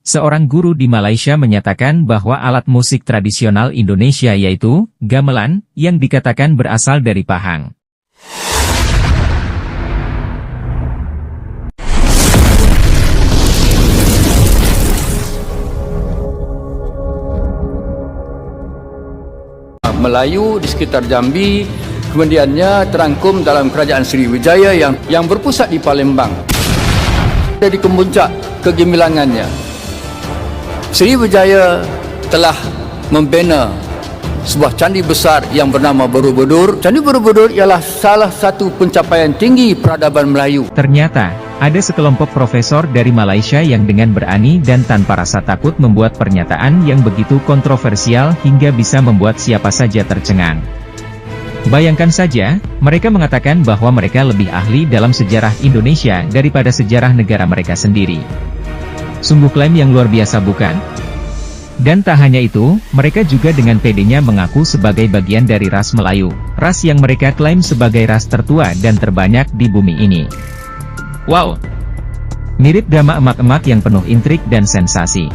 Seorang guru di Malaysia menyatakan bahwa alat musik tradisional Indonesia yaitu gamelan, yang dikatakan berasal dari Pahang. Melayu di sekitar Jambi, kemudiannya terangkum dalam Kerajaan Sriwijaya yang berpusat di Palembang. Jadi kemuncak kegemilangannya, Sriwijaya telah membina sebuah candi besar yang bernama Borobudur. Candi Borobudur ialah salah satu pencapaian tinggi peradaban Melayu. Ternyata, ada sekelompok profesor dari Malaysia yang dengan berani dan tanpa rasa takut membuat pernyataan yang begitu kontroversial hingga bisa membuat siapa saja tercengang. Bayangkan saja, mereka mengatakan bahwa mereka lebih ahli dalam sejarah Indonesia daripada sejarah negara mereka sendiri. Sungguh klaim yang luar biasa bukan? Dan tak hanya itu, mereka juga dengan pedenya mengaku sebagai bagian dari ras Melayu, ras yang mereka klaim sebagai ras tertua dan terbanyak di bumi ini. Wow! Mirip drama emak-emak yang penuh intrik dan sensasi.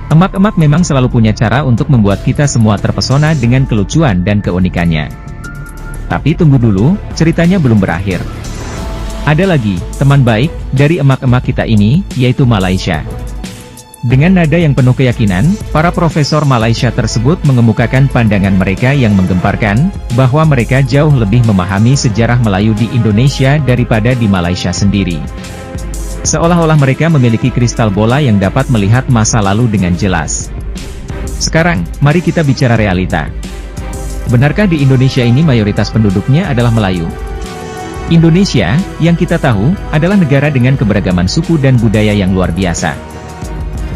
Emak-emak memang selalu punya cara untuk membuat kita semua terpesona dengan kelucuan dan keunikannya. Tapi tunggu dulu, ceritanya belum berakhir. Ada lagi, teman baik, dari emak-emak kita ini, yaitu Malaysia. Dengan nada yang penuh keyakinan, para profesor Malaysia tersebut mengemukakan pandangan mereka yang menggemparkan, bahwa mereka jauh lebih memahami sejarah Melayu di Indonesia daripada di Malaysia sendiri. Seolah-olah mereka memiliki kristal bola yang dapat melihat masa lalu dengan jelas. Sekarang, mari kita bicara realita. Benarkah di Indonesia ini mayoritas penduduknya adalah Melayu? Indonesia, yang kita tahu, adalah negara dengan keberagaman suku dan budaya yang luar biasa.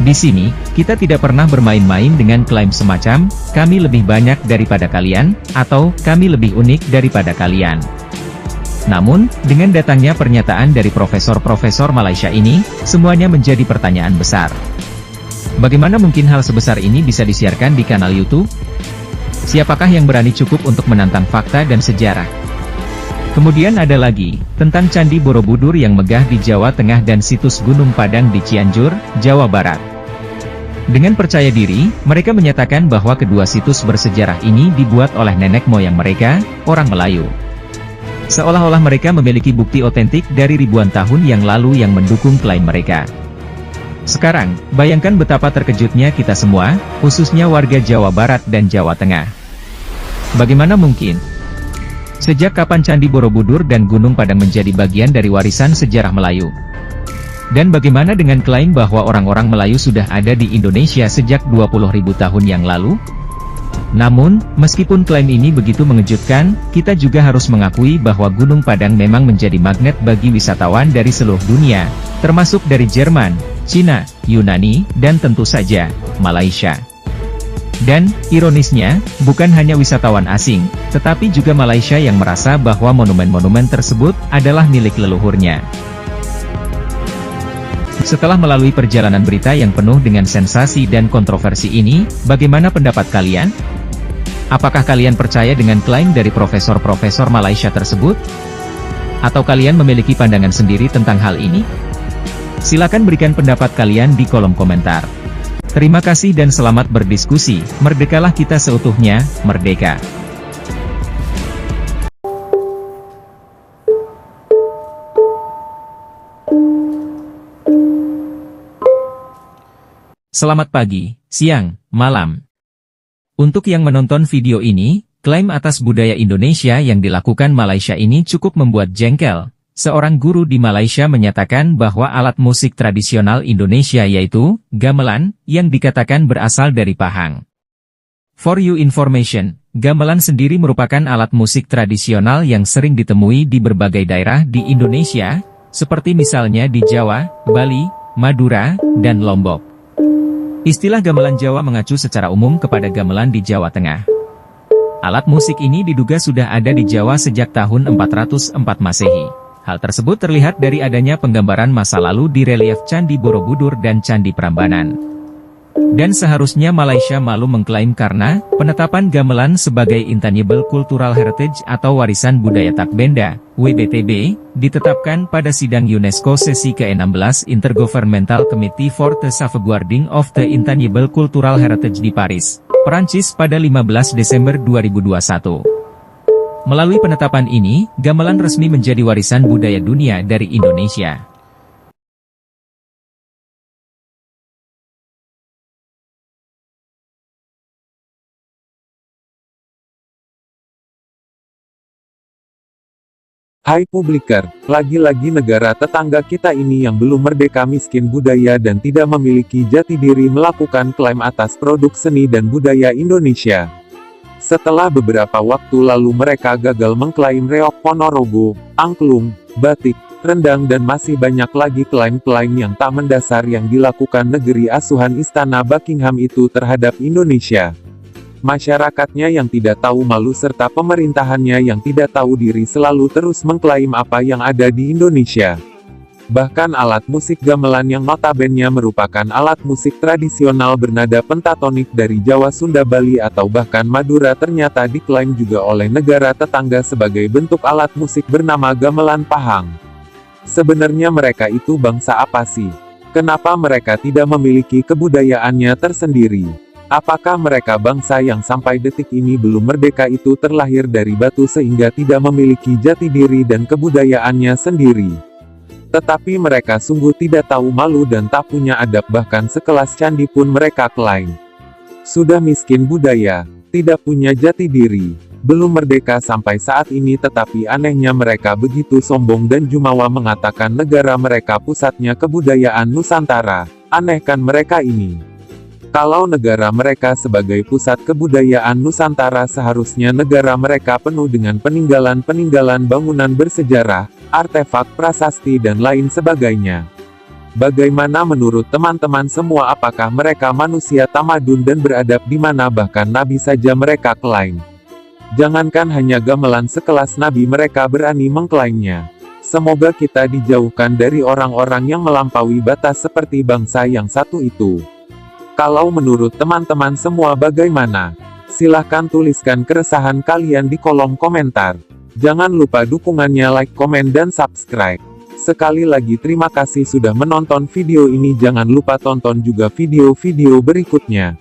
Di sini, kita tidak pernah bermain-main dengan klaim semacam, kami lebih banyak daripada kalian, atau kami lebih unik daripada kalian. Namun, dengan datangnya pernyataan dari profesor-profesor Malaysia ini, semuanya menjadi pertanyaan besar. Bagaimana mungkin hal sebesar ini bisa disiarkan di kanal YouTube? Siapakah yang berani cukup untuk menantang fakta dan sejarah? Kemudian ada lagi, tentang Candi Borobudur yang megah di Jawa Tengah dan situs Gunung Padang di Cianjur, Jawa Barat. Dengan percaya diri, mereka menyatakan bahwa kedua situs bersejarah ini dibuat oleh nenek moyang mereka, orang Melayu. Seolah-olah mereka memiliki bukti otentik dari ribuan tahun yang lalu yang mendukung klaim mereka. Sekarang, bayangkan betapa terkejutnya kita semua, khususnya warga Jawa Barat dan Jawa Tengah. Bagaimana mungkin? Sejak kapan Candi Borobudur dan Gunung Padang menjadi bagian dari warisan sejarah Melayu? Dan bagaimana dengan klaim bahwa orang-orang Melayu sudah ada di Indonesia sejak 20.000 tahun yang lalu? Namun, meskipun klaim ini begitu mengejutkan, kita juga harus mengakui bahwa Gunung Padang memang menjadi magnet bagi wisatawan dari seluruh dunia, termasuk dari Jerman, Cina, Yunani, dan tentu saja, Malaysia. Dan, ironisnya, bukan hanya wisatawan asing, tetapi juga Malaysia yang merasa bahwa monumen-monumen tersebut adalah milik leluhurnya. Setelah melalui perjalanan berita yang penuh dengan sensasi dan kontroversi ini, bagaimana pendapat kalian? Apakah kalian percaya dengan klaim dari profesor-profesor Malaysia tersebut? Atau kalian memiliki pandangan sendiri tentang hal ini? Silakan berikan pendapat kalian di kolom komentar. Terima kasih dan selamat berdiskusi, merdekalah kita seutuhnya, merdeka. Selamat pagi, siang, malam. Untuk yang menonton video ini, klaim atas budaya Indonesia yang dilakukan Malaysia ini cukup membuat jengkel. Seorang guru di Malaysia menyatakan bahwa alat musik tradisional Indonesia yaitu gamelan, yang dikatakan berasal dari Pahang. For your information, gamelan sendiri merupakan alat musik tradisional yang sering ditemui di berbagai daerah di Indonesia, seperti misalnya di Jawa, Bali, Madura, dan Lombok. Istilah gamelan Jawa mengacu secara umum kepada gamelan di Jawa Tengah. Alat musik ini diduga sudah ada di Jawa sejak tahun 404 Masehi. Hal tersebut terlihat dari adanya penggambaran masa lalu di relief Candi Borobudur dan Candi Prambanan. Dan seharusnya Malaysia malu mengklaim karena penetapan gamelan sebagai Intangible Cultural Heritage atau Warisan Budaya Tak Benda, WBTB, ditetapkan pada sidang UNESCO sesi ke-16 Intergovernmental Committee for the Safeguarding of the Intangible Cultural Heritage di Paris, Perancis pada 15 Desember 2021. Melalui penetapan ini, gamelan resmi menjadi warisan budaya dunia dari Indonesia. Hai Publiker, lagi-lagi negara tetangga kita ini yang belum merdeka miskin budaya dan tidak memiliki jati diri melakukan klaim atas produk seni dan budaya Indonesia. Setelah beberapa waktu lalu mereka gagal mengklaim reok Ponorogo, angklung, batik, rendang dan masih banyak lagi klaim-klaim yang tak mendasar yang dilakukan negeri asuhan Istana Buckingham itu terhadap Indonesia. Masyarakatnya yang tidak tahu malu serta pemerintahannya yang tidak tahu diri selalu terus mengklaim apa yang ada di Indonesia. Bahkan alat musik gamelan yang notabene merupakan alat musik tradisional bernada pentatonik dari Jawa, Sunda, Bali atau bahkan Madura ternyata diklaim juga oleh negara tetangga sebagai bentuk alat musik bernama gamelan Pahang. Sebenarnya mereka itu bangsa apa sih? Kenapa mereka tidak memiliki kebudayaannya tersendiri? Apakah mereka bangsa yang sampai detik ini belum merdeka itu terlahir dari batu sehingga tidak memiliki jati diri dan kebudayaannya sendiri? Tetapi mereka sungguh tidak tahu malu dan tak punya adab, bahkan sekelas candi pun mereka klaim. Sudah miskin budaya, tidak punya jati diri, belum merdeka sampai saat ini, tetapi anehnya mereka begitu sombong dan jumawa mengatakan negara mereka pusatnya kebudayaan Nusantara. Aneh kan mereka ini? Kalau negara mereka sebagai pusat kebudayaan Nusantara, seharusnya negara mereka penuh dengan peninggalan-peninggalan bangunan bersejarah, artefak prasasti dan lain sebagainya. Bagaimana menurut teman-teman semua, apakah mereka manusia tamadun dan beradab di mana bahkan Nabi saja mereka klaim? Jangankan hanya gamelan sekelas Nabi mereka berani mengklaimnya. Semoga kita dijauhkan dari orang-orang yang melampaui batas seperti bangsa yang satu itu. Kalau menurut teman-teman semua bagaimana? Silahkan tuliskan keresahan kalian di kolom komentar. Jangan lupa dukungannya, like, komen, dan subscribe. Sekali lagi terima kasih sudah menonton video ini. Jangan lupa tonton juga video-video berikutnya.